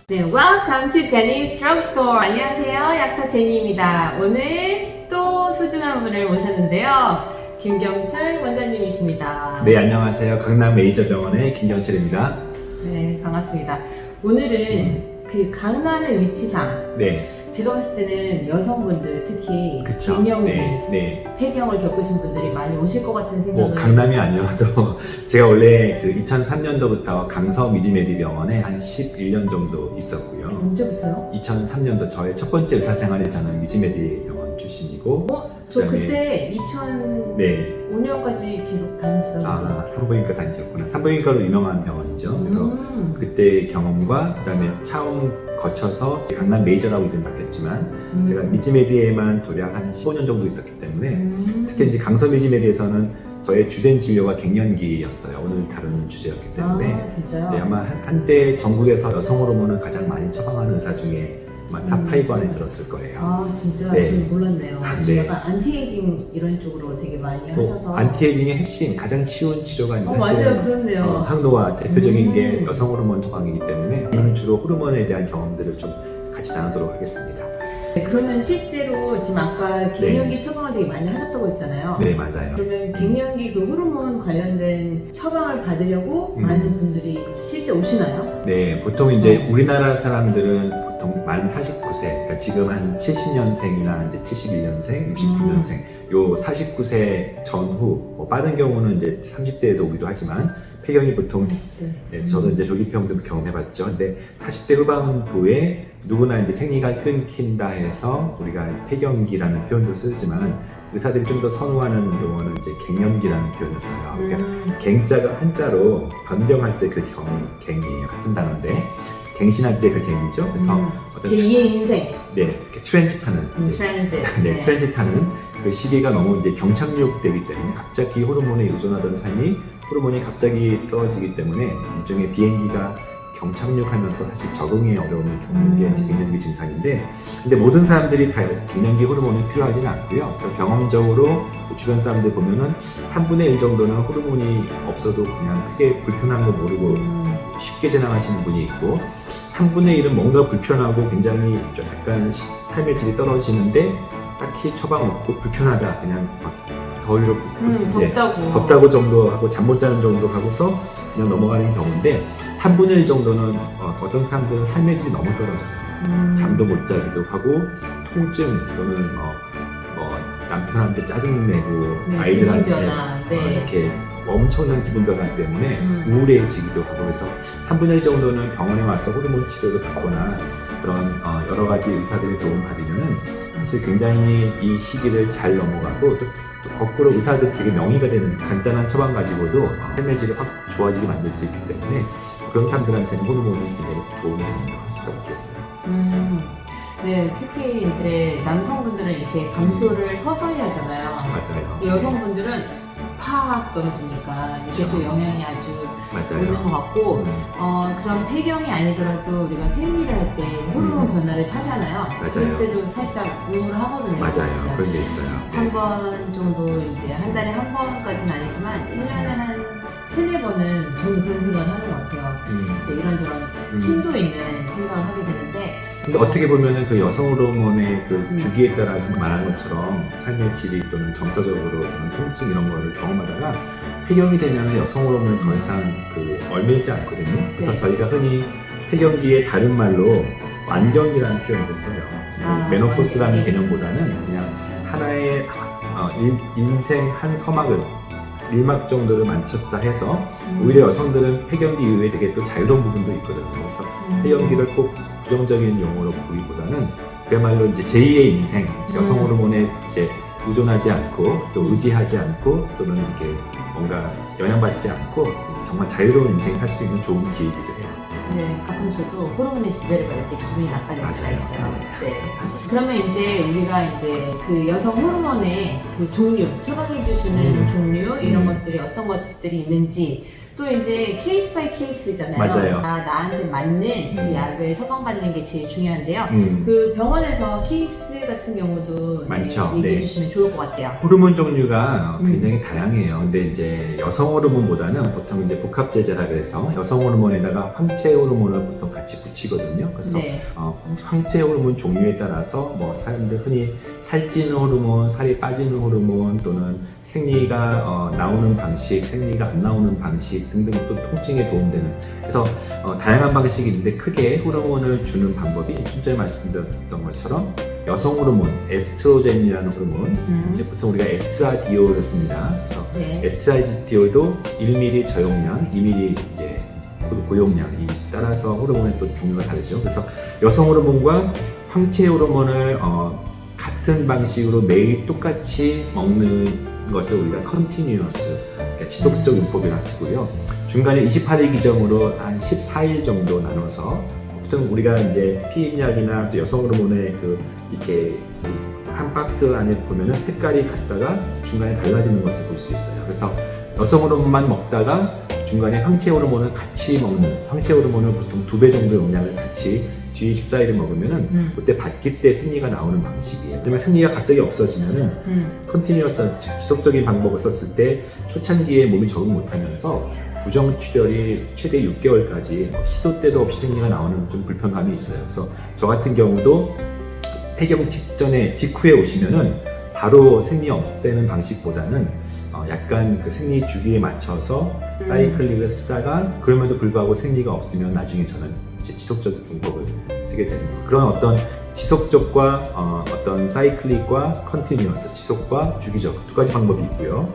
네, welcome to Jenny's Drugstore. 안녕하세요, 약사 제니입니다. 오늘 또 소중한 분을 모셨는데요. 김경철 원장님이십니다. 네, 안녕하세요. 강남 메이저병원의 김경철입니다. 네, 반갑습니다. 오늘은 그 강남의 위치상 네, 제가 봤을 때는 여성분들 특히 그쵸. 갱년기, 네. 폐경을 겪으신 분들이 많이 오실 것 같은 생각을 뭐 강남이 아니어도 제가 원래 그 2003년도부터 강서 미지메디 병원에 한 11년 정도 있었고요. 언제부터요? 2003년도 저의 첫 번째 의사생활이 저는 미지메디 병원 출신이고, 저 그다음에- 그때 네, 2005년까지 계속 다녔었는데 산부인과 다니셨구나. 산부인과로 유명한 병원이죠. 그래서 그때 경험과 그다음에 차움 거쳐서 강남 메이저라고 이름 바뀌었지만 제가 미지메디에만 도약 한 15년 정도 있었기 때문에 특히 이제 강서 미지메디에서는 저의 주된 진료가 갱년기였어요. 오늘 다루는 주제였기 때문에 아, 진짜요? 네, 아마 한때 전국에서 여성 호르몬을 가장 많이 처방하는 의사 중에 아마 탑5 안에 들었을 거예요. 아, 진짜? 네. 저는 몰랐네요. 저 네. 약간 안티에이징 이런 쪽으로 되게 많이 하셔서. 안티에이징의 핵심, 가장 쉬운 치료가 이제 맞아요. 그렇네요. 항노화 대표적인 게 음. 여성 호르몬 처방이기 때문에 저는 주로 호르몬에 대한 경험들을 좀 같이 나누도록 하겠습니다. 네, 그러면 실제로 지금 아까 갱년기 처방을 되게 많이 하셨다고 했잖아요. 네, 맞아요. 그러면 갱년기 그 호르몬 관련된 처방을 받으려고 음. 많은 분들이 실제 오시나요? 네, 보통 이제 우리나라 사람들은 보통 만 49세, 그러니까 지금 한 70년생이나 이제 71년생, 69년생, 요 49세 전후, 뭐 빠른 경우는 이제 30대에도 오기도 하지만 폐경이 보통 40대. 네, 저도 이제 조기폐경도 경험해봤죠. 근데 40대 후반부에 누구나 이제 생리가 끊긴다 해서 우리가 폐경기라는 표현도 쓰지만 의사들이 좀 더 선호하는 용어는 이제 갱년기라는 표현을 써요. 그러니까 갱자가 한자로 변경할 때 그 갱이에요. 같은 단어인데 갱신할 때 그 갱이죠. 그래서 어떤 제2의 인생. 네, 이렇게 트랜짓하는 이제 트랜스. 네, 트랜짓하는 그 시기가 너무 이제 경착륙되기 때문에 갑자기 호르몬에 의존하던 삶이 호르몬이 갑자기 떨어지기 때문에 일종의 비행기가 경착륙하면서 사실 적응에 어려움을 겪는 게 이제 갱년기 증상인데, 근데 모든 사람들이 다 갱년기 호르몬이 필요하지는 않고요. 경험적으로 주변 사람들 보면은 3분의 1 정도는 호르몬이 없어도 그냥 크게 불편한 거 모르고 쉽게 지나가시는 분이 있고, 3분의 1은 뭔가 불편하고 굉장히 좀 약간 삶의 질이 떨어지는데 딱히 처방 없고 불편하다, 그냥 막 더위로 이제 덥다고 정도 하고 잠 못 자는 정도 하고서 그냥 넘어가는 경우인데, 3분의 1 정도는 어떤 사람들은 삶의 질이 너무 떨어져요. 잠도 못 자기도 하고 통증 또는 남편한테 짜증내고 네, 아이들한테 기분 변화, 네. 이렇게 엄청난 기분 변화 때문에 우울해지기도 하고, 그래서 3분의 1 정도는 병원에 와서 호르몬 치료를 받거나 그런 여러 가지 의사들의 도움 받으면은 사실 굉장히 이 시기를 잘 넘어가고, 또 거꾸로 의사들 되게 명의가 되는 간단한 처방 가지고도 삶의 질을 확 좋아지게 만들 수 있기 때문에 그런 사람들한테는 호르몬이 굉장히 도움이 된다고 할 수가 있겠어요. 네, 특히 이제 남성분들은 이렇게 감소를 서서히 하잖아요. 맞아요. 여성분들은 팍 떨어지니까 이게 또 영향이 아주 있는 것 맞아요. 같고, 그런 폐경이 아니더라도 우리가 생리를 할 때 호르몬 변화를 타잖아요. 그럴 때도 살짝 우울하거든요. 맞아요. 그런 게 있어요. 한 번 정도 이제 한 달에 한 번까지는 아니지만 1년에 한 3-4번은 저는 그런 생각을 하는 것 같아요. 이제 이런저런 심도 있는 생각을 하게 되는데, 근데 어떻게 보면은 그 여성 호르몬의 그 주기에 따라서 말한 것처럼 삶의 질이 또는 정서적으로 또는 통증 이런 거를 경험하다가 폐경이 되면 여성 호르몬을 더 이상 그 얼매지 않거든요. 그래서 네. 저희가 흔히 폐경기의 다른 말로 완경이라는 표현을 써요. 메노포스라는 개념보다는 그냥 하나의 인생 한 서막을 1막 정도를 만쳤다 해서 오히려 여성들은 폐경기 이후에 되게 또 자유로운 부분도 있거든요. 그래서 폐경기를 꼭 부정적인 용어로 보기보다는 그야말로 이제 제2의 인생, 여성 호르몬에 이제 의존하지 않고 또 의지하지 않고 또는 이렇게 뭔가 영향받지 않고 정말 자유로운 인생을 할 수 있는 좋은 기회이기도 해요. 네, 가끔 저도 호르몬의 지배를 받을 때 기분이 나빠질 때가 맞아요. 있어요. 네. 그러면 이제 우리가 이제 그 여성 호르몬의 그 종류, 처방해 주시는 종류 이런 것들이 어떤 것들이 있는지, 또 이제 케이스 바이 케이스잖아요. 맞아요. 나한테 맞는 그 약을 처방받는 게 제일 중요한데요. 음. 그 병원에서 케이스 같은 경우도 많죠. 네, 얘기해 네. 주시면 좋을 것 같아요. 호르몬 종류가 굉장히 다양해요. 근데 이제 여성 호르몬보다는 보통 이제 복합제제라 그래서 여성 호르몬에다가 황체 호르몬을 보통 같이 붙이거든요. 그래서 네. 황체 호르몬 종류에 따라서 뭐 사람들 흔히 살찌는 호르몬, 살이 빠지는 호르몬 또는 생리가 나오는 방식, 생리가 안 나오는 방식 등등 또 통증에 도움되는 그래서 다양한 방식이 있는데 크게 호르몬을 주는 방법이 좀 전에 말씀드렸던 것처럼 여성 호르몬, 에스트로겐이라는 호르몬 이제 보통 우리가 에스트라디올을 씁니다. 그래서 네. 에스트라디올도 1ml 저용량, 2ml 이제 고용량이 따라서 호르몬의 또 종류가 다르죠. 그래서 여성 호르몬과 황체 호르몬을 같은 방식으로 매일 똑같이 먹는 것을 우리가 컨티뉴어스, 그러니까 지속적 용법이라 쓰고요. 중간에 28일 기점으로 한 14일 정도 나눠서 보통 우리가 이제 피임약이나 또 여성 호르몬의 이렇게 한 박스 안에 보면은 색깔이 같다가 중간에 달라지는 것을 볼 수 있어요. 그래서 여성 호르몬만 먹다가 중간에 황체 호르몬을 같이 먹는, 황체 호르몬을 보통 2배 정도 용량을 같이 뒤에 14일을 먹으면은 그때 받기 때 생리가 나오는 방식이에요. 왜냐면 생리가 갑자기 없어지면은 컨티뉴어스 지속적인 방법을 썼을 때 초창기에 몸이 적응 못하면서 부정출혈이 최대 6개월까지 시도 때도 없이 생리가 나오는 좀 불편감이 있어요. 그래서 저 같은 경우도 폐경 직후에 오시면은 바로 생리 없애는 방식보다는 약간 그 생리 주기에 맞춰서 사이클릭을 쓰다가 그럼에도 불구하고 생리가 없으면 나중에 저는 이제 지속적 방법을 쓰게 되는 거예요. 그런 어떤 지속적과 어떤 사이클릭과 컨티뉴어스, 지속과 주기적 두 가지 방법이 있고요.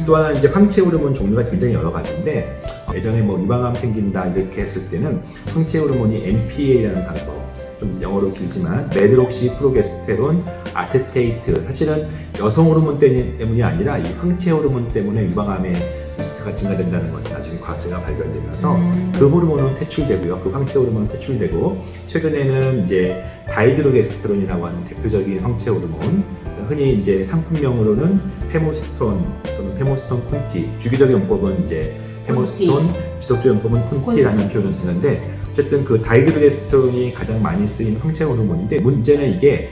또 하나 이제 황체 호르몬 종류가 굉장히 여러 가지인데 예전에 뭐 유방암 생긴다 이렇게 했을 때는 황체 호르몬이 MPA라는 방법, 좀 영어로 길지만 메드록시 프로게스테론 아세테이트, 사실은 여성 호르몬 때문이 아니라 이 황체 호르몬 때문에 유방암의 리스크가 증가된다는 것을 나중에 과학자가 발견되면서 그 호르몬은 퇴출되고요. 그 황체 호르몬은 퇴출되고 최근에는 이제 다이드로게스테론이라고 하는 대표적인 황체 호르몬, 흔히 이제 상품명으로는 페모스톤 또는 페모스톤 콘티, 주기적 용법은 이제 페모스톤, 지속적 용법은 콘티라는 표현을 쓰는데 어쨌든 그 다이드로게스테론이 가장 많이 쓰인 황체 호르몬인데 문제는 이게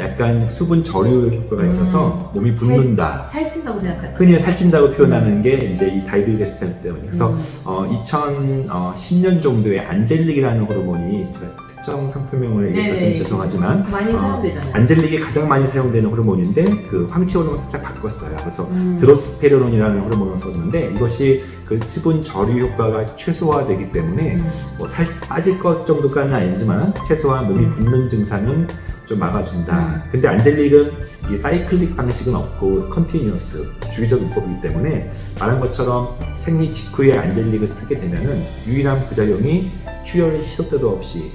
약간 수분 저류 효과가 있어서 몸이 붓는다. 살찐다고 생각하죠. 흔히 살찐다고 표현하는 게 이제 이 다이드로게스테론 때문이에요. 그래서 2010년 정도에 안젤릭이라는 호르몬이 제가 특정 상품명을 얘기해서 좀 죄송하지만 많이 사용되잖아요. 안젤릭이 가장 많이 사용되는 호르몬인데 그 황체 호르몬을 살짝 바꿨어요. 그래서 드로스페로론이라는 호르몬을 썼는데 이것이 그 수분 저류 효과가 최소화되기 때문에 뭐 살 빠질 것 정도까지는 아니지만 최소한 몸이 붓는 증상은 좀 막아준다. 근데 안젤릭은 이 사이클릭 방식은 없고 컨티뉴어스, 주기적 용법이기 때문에 말한 것처럼 생리 직후에 안젤릭을 쓰게 되면은 유일한 부작용이 출혈이 시도 때도 없이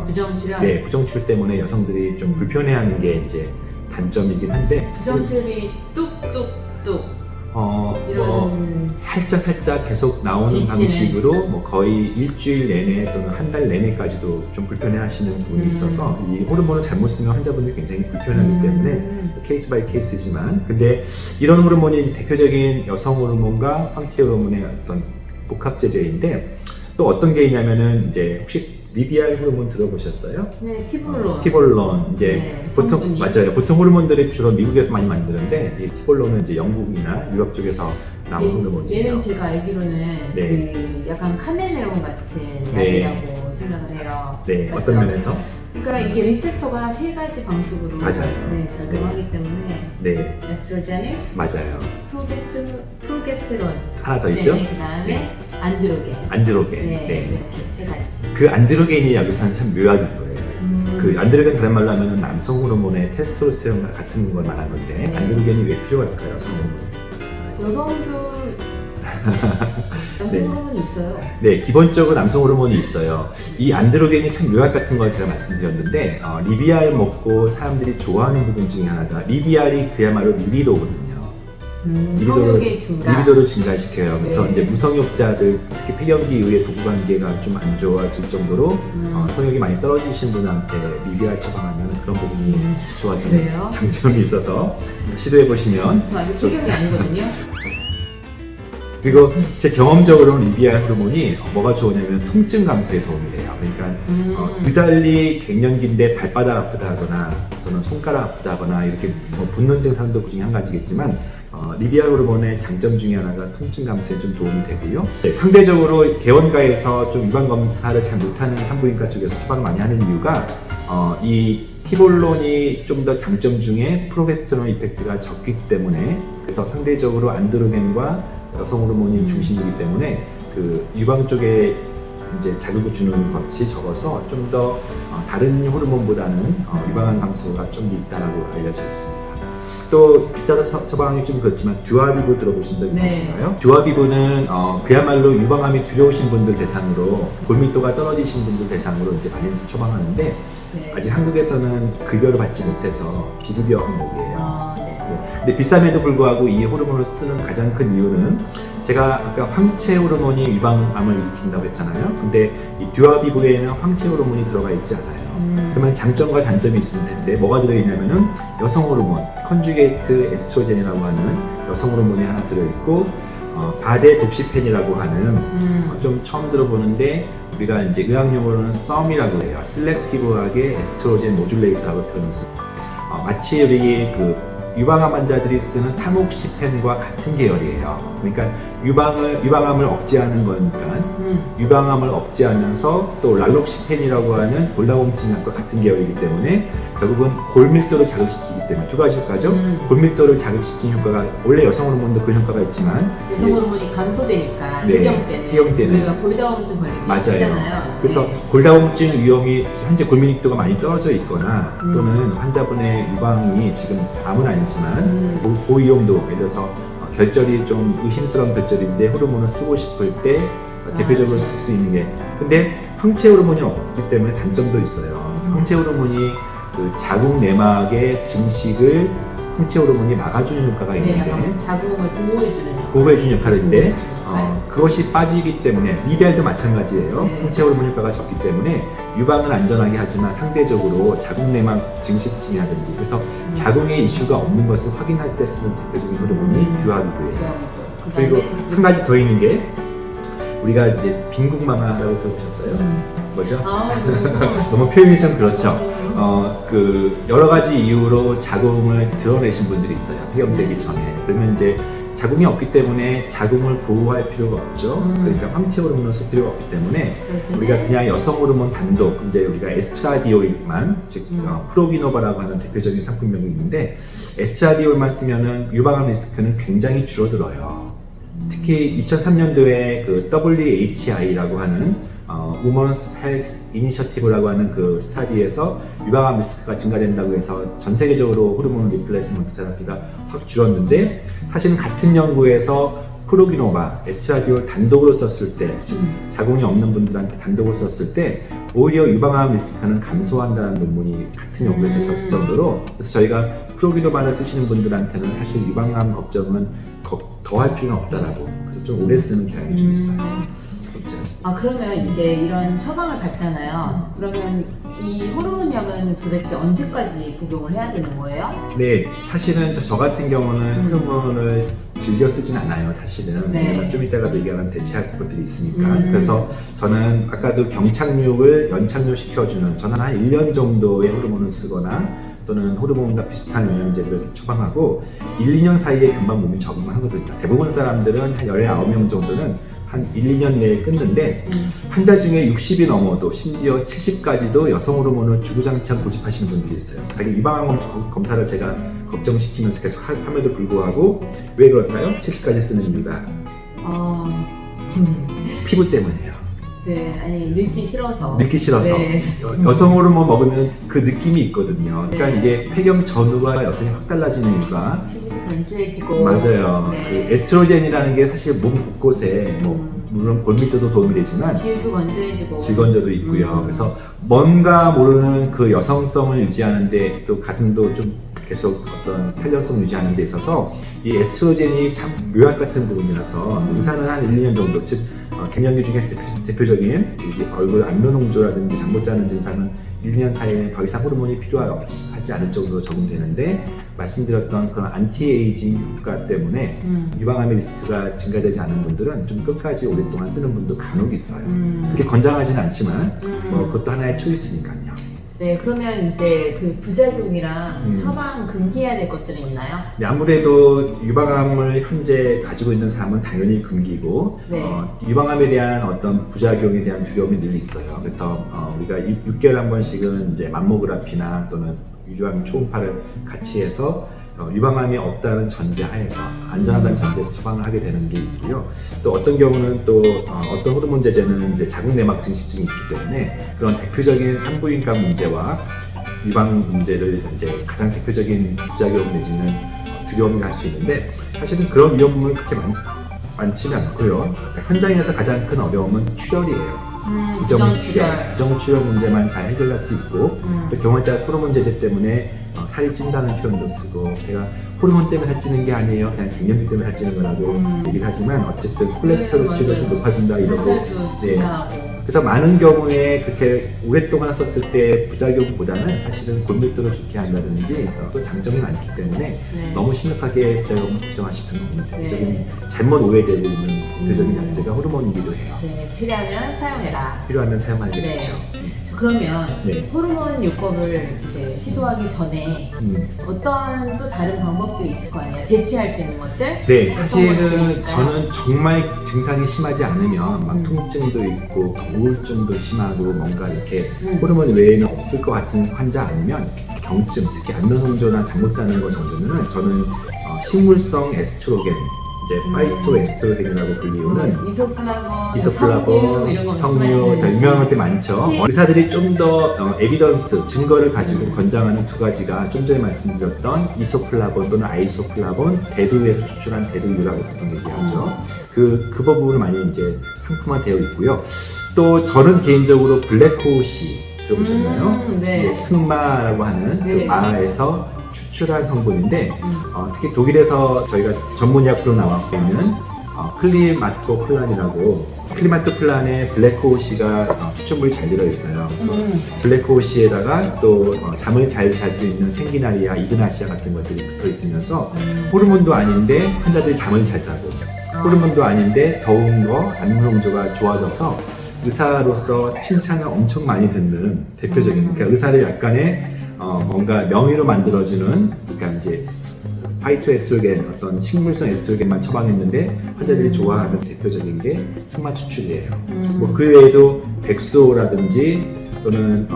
부정출혈? 네, 부정출혈 때문에 여성들이 좀 불편해하는 게 이제 단점이긴 한데 부정출혈이 뚝뚝뚝 뭐 살짝 계속 나오는 미치네. 방식으로 뭐 거의 일주일 내내 또는 한 달 내내까지도 좀 불편해하시는 분이 있어서 이 호르몬을 잘못 쓰면 환자분들이 굉장히 불편하기 때문에 케이스 바이 케이스지만 근데 이런 호르몬이 대표적인 여성 호르몬과 황체 호르몬의 어떤 복합제제인데 또 어떤 게 있냐면은 이제 혹시 리비알 호르몬 들어보셨어요? 네, 티볼론. 티볼론 이제 네, 보통 성분이. 맞아요. 보통 호르몬들이 주로 미국에서 많이 만드는데 이 티볼론은 이제 영국이나 유럽 쪽에서 나온 호르몬이에요. 얘는 제가 알기로는 네. 그 약간 카멜레온 같은 네. 약이라고 생각을 해요. 네, 맞죠? 어떤 면에서? 그러니까 이게 리셉터가 3가지 방식으로 맞아요. 네, 작용하기 때문에 네, 에스트로겐, 맞아요. 프로게스테론, 하나 더 있죠? 그 다음에 안드로겐. 안드로겐. 네, 네. 이렇게 3가지. 그 안드로겐이 여기서는 참 묘한 거예요. 그 안드로겐 다른 말로 하면 남성 호르몬의 테스토스테론과 같은 걸 말하는 건데 네. 안드로겐이 왜 필요할까요, 여성 호르몬? 여성도 남성 네. 호르몬이 있어요. 네, 기본적으로 남성 호르몬이 있어요. 이 안드로겐이 참 묘약 같은 걸 제가 말씀드렸는데 리비알 먹고 사람들이 좋아하는 부분 중에 하나가 리비알이 그야말로 리비도거든요. 성욕의 증가. 리비도를 증가시켜요. 그래서 네. 이제 무성욕자들 특히 폐경기 이후에 부부관계가 좀 안 좋아질 정도로 성욕이 많이 떨어지신 분한테 리비알 처방하면 그런 부분이 좋아지는 그래요? 장점이 있어서 시도해 보시면 저 아직 폐경이 아니거든요. 그리고 제 경험적으로는 리비아 호르몬이 뭐가 좋으냐면 통증 감소에 도움이 돼요. 그러니까 유달리 갱년기인데 발바닥 아프다거나 또는 손가락 아프다거나 이렇게 뭐 붓는 증상도 그중에 한 가지겠지만 리비아 호르몬의 장점 중에 하나가 통증 감소에 좀 도움이 되고요. 네, 상대적으로 개원가에서 좀 유방 검사를 잘 못하는 산부인과 쪽에서 처방을 많이 하는 이유가 이 티볼론이 좀 더 장점 중에 프로게스테론 이펙트가 적기 때문에, 그래서 상대적으로 안드로겐과 여성 호르몬이 중심이기 때문에 그 유방 쪽에 이제 자극을 주는 것이 적어서 좀 더 다른 호르몬보다는 유방암 감소가 좀 있다라고 알려져 있습니다. 또 비싸서 처방이 좀 그렇지만 듀아비브 들어보신 적 있으신가요? 듀아비브는 그야말로 유방암이 두려우신 분들 대상으로, 골밀도가 떨어지신 분들 대상으로 이제 많이 처방하는데 아직 한국에서는 급여를 받지 못해서 비급여 항목이에요. 근데 비쌈에도 불구하고 이 호르몬을 쓰는 가장 큰 이유는, 제가 아까 황체 호르몬이 유방암을 일으킨다고 했잖아요. 근데 이 듀아비브에는 황체 호르몬이 들어가 있지 않아요. 그러면 장점과 단점이 있을 텐데 뭐가 들어있냐면은 여성 호르몬, 컨주게이트 에스트로겐이라고 하는 여성 호르몬이 하나 들어있고, 바제 독시펜이라고 하는 좀 처음 들어보는데 우리가 이제 의학용어로는 썸이라고 해요. 슬렉티브하게 에스트로겐 모듈레이터라고 표현했습니다. 마치 우리 그 유방암 환자들이 쓰는 타목시펜과 같은 계열이에요. 그러니까 유방암을 억제하는 거니까 유방암을 억제하면서 또 랄록시펜이라고 하는 골다공증약과 같은 계열이기 때문에 결국은 골밀도를 자극시키기 때문에 두 가지 효과죠. 골밀도를 자극시키는 효과가, 원래 여성 호르몬도 그 효과가 있지만 여성 호르몬이 감소되니까 네, 폐경 때는 우리가 골다공증 걸리기 맞아요. 쉽잖아요. 그래서 골다공증 위험이 현재 골밀도가 많이 떨어져 있거나 또는 환자분의 유방이 지금 암은 아니지만 고위험도, 예를 들어서 결절이 좀 의심스러운 결절인데 호르몬을 쓰고 싶을 때 대표적으로 쓸 수 있는 게, 근데 황체 호르몬이 없기 때문에 단점도 있어요. 황체 호르몬이 그 자궁 내막의 증식을 황체 호르몬이 막아주는 효과가 있는데, 자궁을 보호해주는 역할인데 그것이 빠지기 때문에, 리비알도 마찬가지예요. 황체 호르몬 효과가 적기 때문에 유방은 안전하게 하지만 상대적으로 자궁 내막 증식증이라든지, 그래서 자궁에 이슈가 없는 것을 확인할 때 쓰는 대표적인 호르몬이 듀아비브예요. 그리고 한 가지 더 있는 게, 우리가 이제 빈국마마라고 들어보셨어요? 뭐죠? 너무 표현이 좀 그렇죠. 그 여러 가지 이유로 자궁을 드러내신 분들이 있어요. 폐경되기 전에. 그러면 이제 자궁이 없기 때문에 자궁을 보호할 필요가 없죠. 그러니까 황체 호르몬을 쓸 필요가 없기 때문에 우리가 그냥 여성 호르몬 단독, 이제 우리가 에스트라디올만, 즉 프로기노바라고 하는 대표적인 상품명이 있는데, 에스트라디올만 쓰면은 유방암 리스크는 굉장히 줄어들어요. 특히 2003년도에 그 WHI라고 하는 Women's Health Initiative라고 하는 그 스타디에서 유방암 리스크가 증가된다고 해서 전 세계적으로 호르몬 리플레이스먼트 테라피가 확 줄었는데, 사실은 같은 연구에서 프로기노바, 에스트라디올 단독으로 썼을 때, 즉 자궁이 없는 분들한테 단독으로 썼을 때 오히려 유방암 리스크는 감소한다는 논문이 같은 연구에서 있었을 정도로, 그래서 저희가 프로기노바를 쓰시는 분들한테는 사실 유방암 걱정은 더 할 필요는 없다라고, 그래서 좀 오래 쓰는 경향이 좀 있어요. 그러면 이제 이런 처방을 받잖아요. 그러면 이 호르몬약은 도대체 언제까지 복용을 해야 되는 거예요? 네, 사실은 저 같은 경우는 호르몬을 즐겨 쓰진 않아요, 사실은. 네. 좀 이따가도 얘기하는 대체할 것들이 있으니까. 그래서 저는 아까도 경착륙을 연착륙시켜주는, 저는 한 1년 정도의 호르몬을 쓰거나 또는 호르몬과 비슷한 영양제를 처방하고 1, 2년 사이에 금방 몸이 적응을 하거든요. 대부분 사람들은 한 19명 정도는 한 1, 2년 내에 끊는데, 환자 중에 60이 넘어도 심지어 70까지도 여성 호르몬을 주구장창 고집하시는 분들이 있어요. 자기 유방암 검사를 제가 걱정시키면서 계속 함에도 불구하고, 왜 그럴까요? 70까지 쓰는 이유가 피부 때문이에요. 네, 아니 늙기 싫어서. 네. 여성 호르몬 먹으면 그 느낌이 있거든요. 그러니까 이게 폐경 전후가 여성이 확 달라지는 이유가 피부도 건조해지고. 맞아요. 네. 그 에스트로겐이라는 게 사실 몸 곳곳에 물론 골밀도도 도움이 되지만 질도 건조해지고. 질건조도 있고요. 그래서 뭔가 모르는 그 여성성을 유지하는데 또 가슴도 좀 계속 어떤 탄력성 유지하는 데 있어서 이 에스트로겐이 참 묘약 같은 부분이라서 의사는 한 1, 2년 정도, 즉 갱년기 중에 대표적인 얼굴 안면 홍조라든지 잠 못 자는 증상은 1, 2년 사이에 더 이상 호르몬이 필요하지 않을 정도로 적응되는데, 말씀드렸던 그런 안티에이징 효과 때문에 유방암의 리스크가 증가되지 않은 분들은 좀 끝까지 오랫동안 쓰는 분도 간혹 있어요. 그렇게 건장하지는 않지만 그것도 하나의 초이스니까요. 네, 그러면 이제 그 부작용이랑 처방 금기해야 될 것들은 있나요? 네, 아무래도 유방암을 현재 가지고 있는 사람은 당연히 금기고, 네. 유방암에 대한 어떤 부작용에 대한 두려움이 늘 있어요. 그래서 우리가 6개월에 한 번씩은 이제 맘모그래피나 또는 유방 초음파를 같이 해서 유방암이 없다는 전제하에서, 안전하다는 전제에서 처방을 하게 되는 게 있고요. 또 어떤 경우는 또 어떤 호르몬 제제는 이제 자궁 내막 증식증이 있기 때문에 그런 대표적인 산부인과 문제와 유방 문제를 이제 가장 대표적인 부작용 내지는 두려움을 할 수 있는데, 사실은 그런 위험은 그렇게 많지는 않고요. 현장에서 가장 큰 어려움은 출혈이에요. 부정출혈 문제만 잘 해결할 수 있고, 또 경우에 따라 호르몬 제제 때문에 살이 찐다는 표현도 쓰고, 제가 호르몬 때문에 살찌는 게 아니에요, 그냥 갱년기 때문에 살찌는 거라고 얘기를 하지만 어쨌든 콜레스테롤 수치가 좀 높아진다 이러고, 네. 그래서 많은 경우에 그렇게 오랫동안 썼을 때 부작용보다는 사실은 골밀도를 좋게 한다든지 또 장점이 많기 때문에 너무 심각하게 부작용을 걱정하실 필요는 없는 대표적인 잘못 오해되고 있는 대표적인 약제가 호르몬이기도 해요. 네, 필요하면 사용해라. 필요하면 사용하는 게 네. 좋죠. 그러면 네. 호르몬 요법을 이제 시도하기 전에 어떤 또 다른 방법들이 있을 거 아니에요? 대체할 수 있는 것들? 네, 어떤 것들이 사실은 있을까요? 저는 정말 증상이 심하지 않으면 막 통증도 있고 우울증도 심하고 뭔가 이렇게 호르몬 외에는 없을 것 같은 환자 아니면 경증, 특히 안면 홍조나 잠 못 자는 거 정도는 저는 식물성 에스트로겐, 이제 파이토에스트로겐이라고 불리우는 이소플라본, 석류, 다 유명한 것들이 많죠. 의사들이 좀 더 에비던스, 증거를 가지고 권장하는 두 가지가 좀 전에 말씀드렸던 이소플라본 또는 아이소플라본, 대두에서 추출한 대두유라고 보통 얘기하죠. 그 부분을 많이 이제 상품화되어 있고요. 또 저는 개인적으로 블랙호시 들어보셨나요? 네. 승마라고 하는 네. 그 마에서 추출한 성분인데, 특히 독일에서 저희가 전문의학으로 나왔고 있는 클리마토플란이라고, 클리마토플란에 블랙호시가 추출물이 잘 들어있어요. 그래서 블랙호시에다가 또 잠을 잘 잘 수 있는 생기나리아, 이그나시아 같은 것들이 붙어 있으면서 호르몬도 아닌데 환자들이 잠을 잘 자고, 호르몬도 아닌데 더운 거, 안면 홍조가 좋아져서 의사로서 칭찬을 엄청 많이 듣는 대표적인, 그러니까 의사를 약간의 뭔가 명의로 만들어주는, 그러니까 이제 파이토에스트로겐, 어떤 식물성 에스트로겐만 처방했는데 환자들이 좋아하는 대표적인 게 승마 추출이에요. 뭐 그 외에도 백수라든지 또는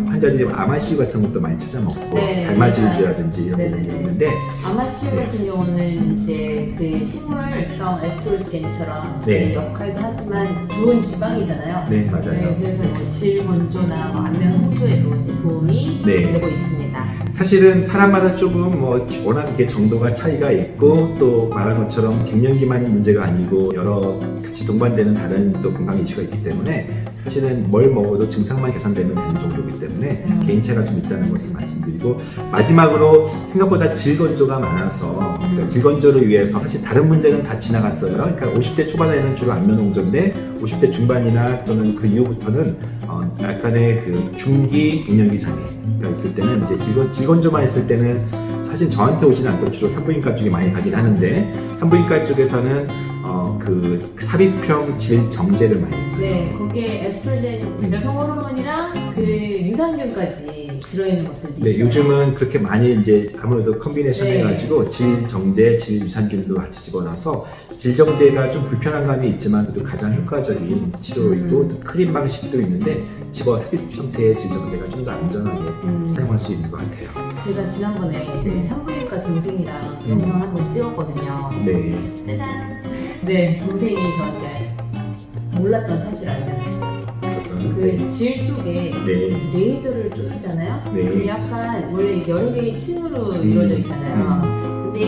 환자들이 아마시유 같은 것도 많이 찾아 먹고, 네, 달마질주라든지 이런 부분이 네네네. 있는데, 아마시유 같은 경우는 이제 그 식물성 에스트로겐처럼 네. 그 역할도 하지만 좋은 지방이잖아요. 네, 맞아요. 네, 그래서 뭐 질 건조나 뭐 안면 홍조에도 이제 도움이 네. 되고 있습니다. 사실은 사람마다 조금 워낙 이렇게 정도가 차이가 있고, 또 말한 것처럼 갱년기만 문제가 아니고 여러 같이 동반되는 다른 또 건강 이슈가 있기 때문에 사실은 뭘 먹어도 증상만 개선되면 되는 정도이기 때문에 개인차가 좀 있다는 것을 말씀드리고, 마지막으로 생각보다 질 건조가 많아서 그러니까 질 건조를 위해서 사실 다른 문제는 다 지나갔어요. 그러니까 50대 초반에는 주로 안면 홍조인데 50대 중반이나 또는 그 이후부터는 약간의 그 중기 갱년기 장애가 있을 때는 이제 질 건조만 있을 때는 사실 저한테 오지는 않고 주로 산부인과 쪽에 많이 가긴 하는데, 산부인과 쪽에서는 그 삽입형 질 정제를 많이 써요. 네, 거기에 에스트로겐, 여성 호르몬이랑 그 유산균까지 들어있는 것들도 네, 있어요. 요즘은 그렇게 많이 이제 아무래도 컨비네이션 네. 해가지고 질 정제, 질 유산균도 같이 집어넣어서 질 정제가 좀 불편한 감이 있지만 그래도 가장 효과적인 치료이고, 또 크림 방식도 있는데 집어 삽입 형태의 질 정제가 좀 더 안전하게 사용할 수 있는 것 같아요. 제가 지난번에 이제 산부인과 동생이랑 영상을 한번 찍었거든요. 네. 짜잔! 네, 동생이 저한테 몰랐던 사실 알려줬어요. 그 질 쪽에 네. 레이저를 쪼이잖아요. 네. 그게 약간 원래 여러 개의 층으로 이루어져 있잖아요. 근데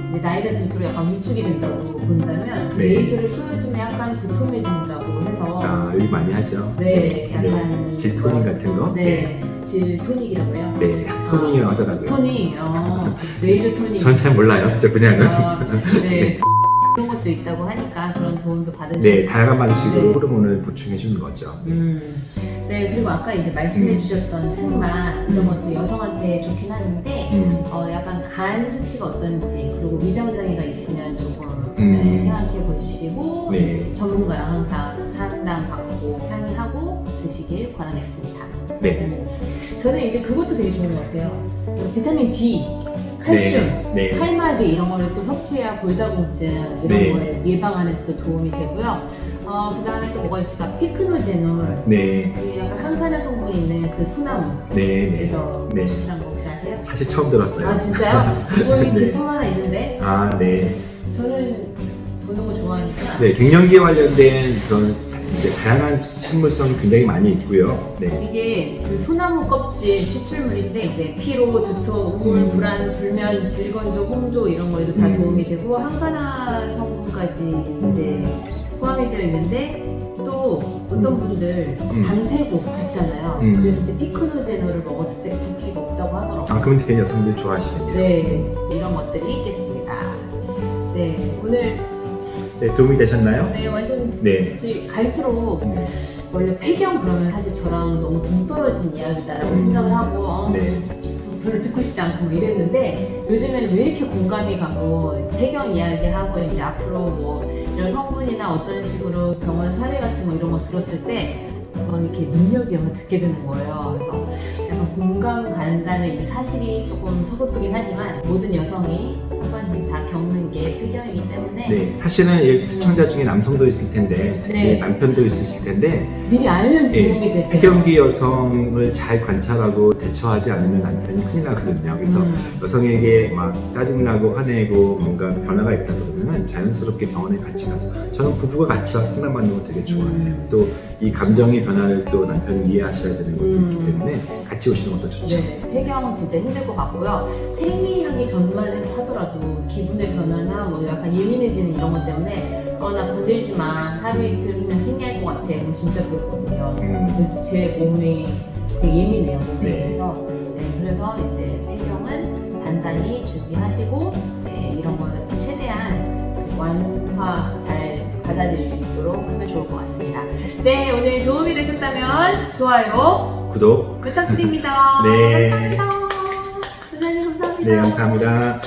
이제 나이가 들수록 약간 위축이 된다고 본다면 네. 레이저를 쏘여주면 약간 도톰해진다고 해서 여기 많이 하죠. 네, 약간 질 토닝 같은 거. 네, 레이즈 토닉이라고 해요. 네, 토닝이라고 하더라고요. 토닉, 레이즈 토닉. 전 잘 몰라요, 진짜 그냥은. 네. 그런 것도 있다고 하니까 그런 도움도 받으실 수 네, 있어요. 다양한 방식으로 네. 호르몬을 보충해 주는 거죠. 네, 그리고 아까 이제 말씀해 주셨던 승마 이런 것도 여성한테 좋긴 하는데 약간 간 수치가 어떤지 그리고 위장 장애가 있으면 조금 네, 생각해 보시고 네. 이제 전문가랑 항상 상담 받고 상의하고 드시길 권하겠습니다. 네. 저는 이제 그것도 되게 좋은 것 같아요. 비타민 D, 칼슘, 네. 칼마디 이런 거를 또 섭취해야 골다공증 이런 네. 걸 예방하는 데 또 도움이 되고요. 그 다음에 또 뭐가 있을까? 피크노제놀. 네. 그 약간 항산화 성분이 있는 그 소나무. 네. 그래서 네. 추출한 거 혹시 아세요? 사실 처음 들었어요. 아 진짜요? 이거 네. 제품 하나 있는데 아, 네. 저는 보는 거 좋아하니까. 네, 갱년기에 관련된 그런 이제 다양한 식물성이 굉장히 많이 있고요. 네. 이게 그 소나무 껍질 추출물인데 이제 피로, 두통, 우울, 불안, 불면, 질건조, 홍조 이런 거에도 다 도움이 되고 항산화 성분까지 이제 포함이 되어 있는데 또 어떤 분들 밤새고 붓잖아요. 그랬을 때 피크노제놀을 먹었을 때 붓기가 없다고 하더라고요. 아, 그럼 되게 여성들 좋아하시겠네요. 네, 이런 것들이 있겠습니다. 네, 오늘 네, 도움이 되셨나요? 네 완전 네. 저희 갈수록 원래 폐경 그러면 사실 저랑 너무 동떨어진 이야기다라고 생각을 하고 네. 별로 듣고 싶지 않고 뭐 이랬는데 요즘에는 왜 이렇게 공감이 가고 폐경 이야기하고 이제 앞으로 뭐 이런 성분이나 어떤 식으로 병원 사례 같은 거 이런 거 들었을 때 이렇게 눈여겨 듣게 되는 거예요. 그래서 약간 공감 간다는 이 사실이 조금 서글프긴 하지만 모든 여성이 한 번씩 다 겪는 게 폐경이기 때문에 네, 사실은 이 시청자 중에 남성도 있을 텐데 네. 남편도 있으실 텐데 미리 알면 도움이 예, 되세요. 폐경기 여성을 잘 관찰하고 대처하지 않으면 남편이 큰일 나거든요. 그래서 여성에게 막 짜증나고 화내고 뭔가 변화가 있다 그러면 자연스럽게 병원에 같이 가서 저는 부부가 같이 와서 상담받는 거 되게 좋아해요. 또 이 감정의 변화를 또 남편이 이해하셔야 되는 것도 있기 때문에 같이 오시는 것도 좋죠. 네, 폐경 진짜 힘들 것 같고요. 생리하기 전만 하더라도 기분의 변화나 뭐 약간 예민해지는 이런 것 때문에 나 건들지 마. 하루 이틀 후면 생리할 것 같아. 그럼 진짜 그렇거든요. 제 몸이 되게 예민해요. 몸이. 네. 그래서 이제 폐경은 단단히 준비하시고 이런 걸 최대한 완화 잘 받아들일 수 있도록 하면 좋을 것 같습니다. 네, 오늘 도움이 되셨다면 좋아요, 구독 부탁드립니다. 네. 감사합니다. 선생님 감사합니다. 네, 감사합니다.